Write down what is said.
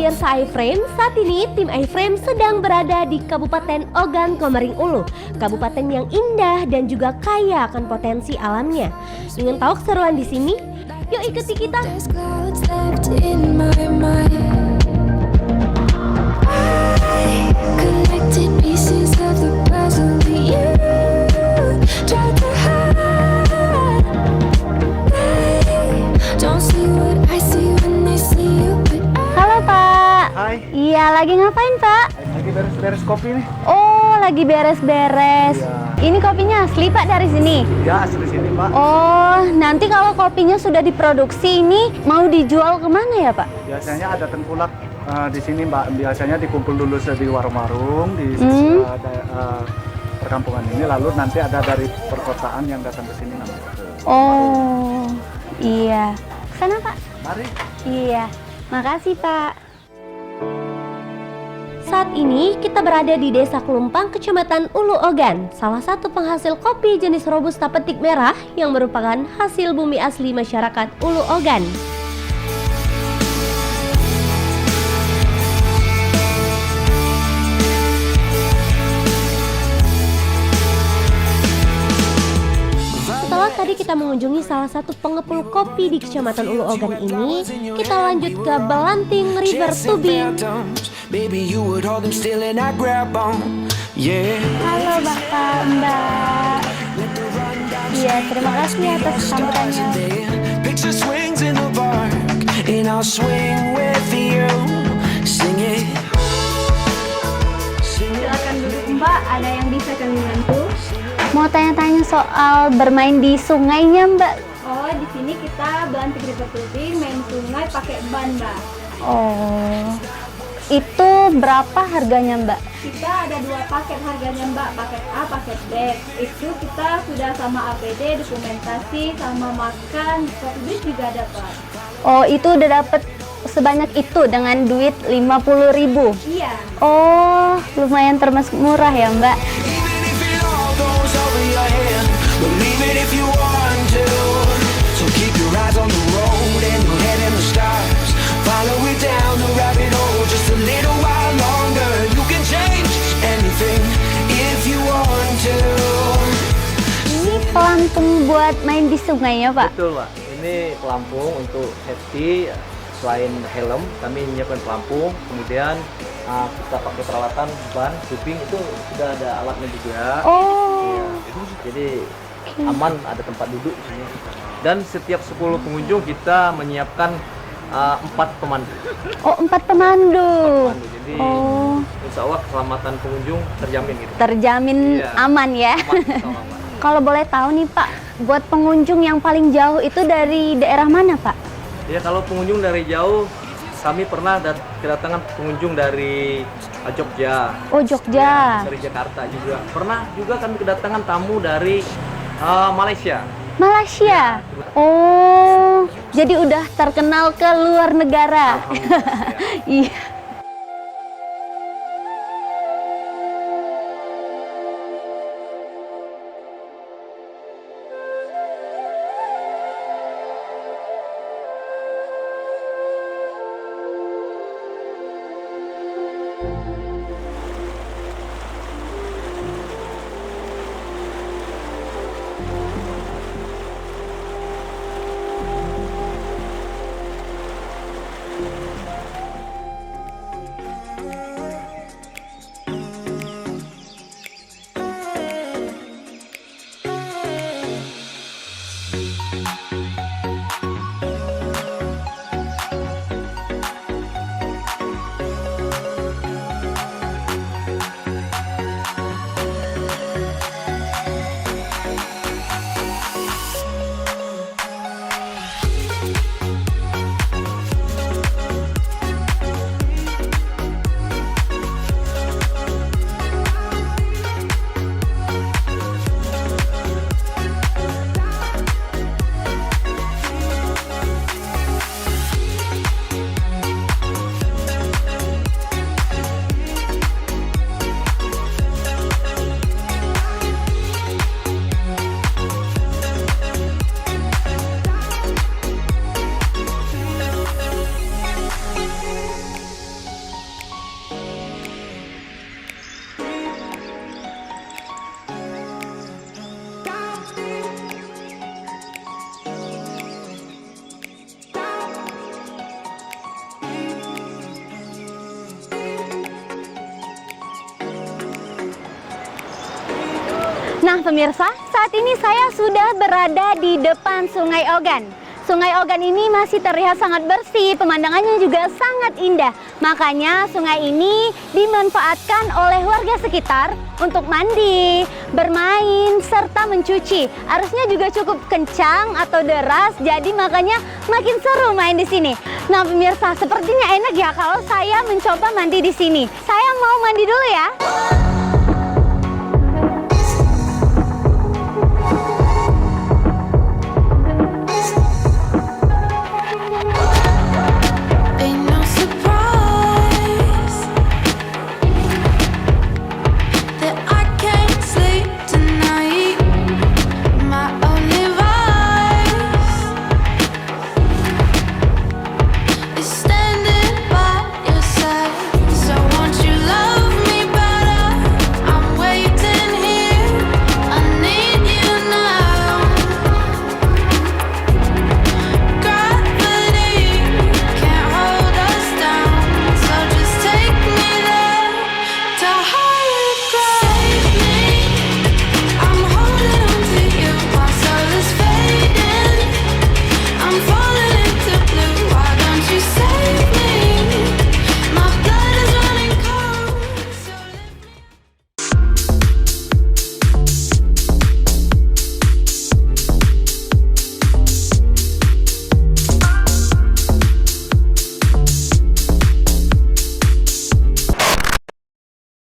pemirsa iFrame, saat ini tim iFrame sedang berada di Kabupaten Ogan Komering Ulu, kabupaten yang indah dan juga kaya akan potensi alamnya. Ingin tahu keseruan di sini? Yuk ikuti kita. Halo Pak. Hai. Iya, lagi ngapain Pak? Lagi beres-beres kopi nih. Oh, lagi beres-beres. Iya. Ini kopinya asli Pak dari sini? Ya, asli sini, Pak. Oh, nanti kalau kopinya sudah diproduksi ini mau dijual kemana ya Pak? Biasanya ada tengkulak di sini, Mbak. Biasanya dikumpul dulu di warung-warung di perkampungan ini, lalu nanti ada dari perkotaan yang datang ke sini namanya. Oh, iya. Sana Pak. Mari. Iya, makasih Pak. Saat ini kita berada di Desa Kelumpang, Kecamatan Ulu Ogan, salah satu penghasil kopi jenis Robusta petik merah yang merupakan hasil bumi asli masyarakat Ulu Ogan. Setelah tadi kita mengunjungi salah satu pengepul kopi di Kecamatan Ulu Ogan ini, kita lanjut ke Belanting River Tubing. Halo Bapak, Mbak. Iya, terima kasih atas sambutannya. Silakan duduk Mbak, ada yang bisa kami bantu? Mau tanya-tanya soal bermain di sungainya Mbak. Oh, di sini kita Belanting River Tubing main sungai pakai ban Mbak. Oh, itu berapa harganya Mbak? Kita ada 2 paket harganya Mbak, paket A, paket B. Itu kita sudah sama APD, dokumentasi, sama makan, kopi juga dapat. Oh, itu udah dapet sebanyak itu dengan duit 50.000. Iya. Oh, lumayan termasuk murah ya Mbak. Ini pelampung buat main di sungai ya Pak? Betul Pak, ini pelampung untuk safety. Selain helm, kami menyiapkan pelampung. Kemudian kita pakai peralatan ban, tubing itu sudah ada alatnya juga. Oh, Iya. Jadi aman, ada tempat duduk di sini. Dan setiap 10 pengunjung kita menyiapkan 4 pemandu. oh 4 pemandu. Jadi Oh, insya Allah keselamatan pengunjung terjamin gitu. terjamin Iya. aman ya. Aman, insya Allah, aman. Kalau boleh tahu nih Pak, buat pengunjung yang paling jauh itu dari daerah mana Pak? Ya kalau pengunjung dari jauh, kami pernah kedatangan pengunjung dari Jogja. Oh, Jogja. Ya, dari Jakarta juga. Pernah juga kami kedatangan tamu dari Malaysia. Malaysia. Oh, jadi udah terkenal ke luar negara. Alhamdulillah, ya. Iya. Nah pemirsa, saat ini saya sudah berada di depan Sungai Ogan. Sungai Ogan ini masih terlihat sangat bersih, pemandangannya juga sangat indah. Makanya sungai ini dimanfaatkan oleh warga sekitar untuk mandi, bermain, serta mencuci. Arusnya juga cukup kencang atau deras, jadi makanya makin seru main di sini. Nah pemirsa, sepertinya enak ya kalau saya mencoba mandi di sini. Saya mau mandi dulu ya.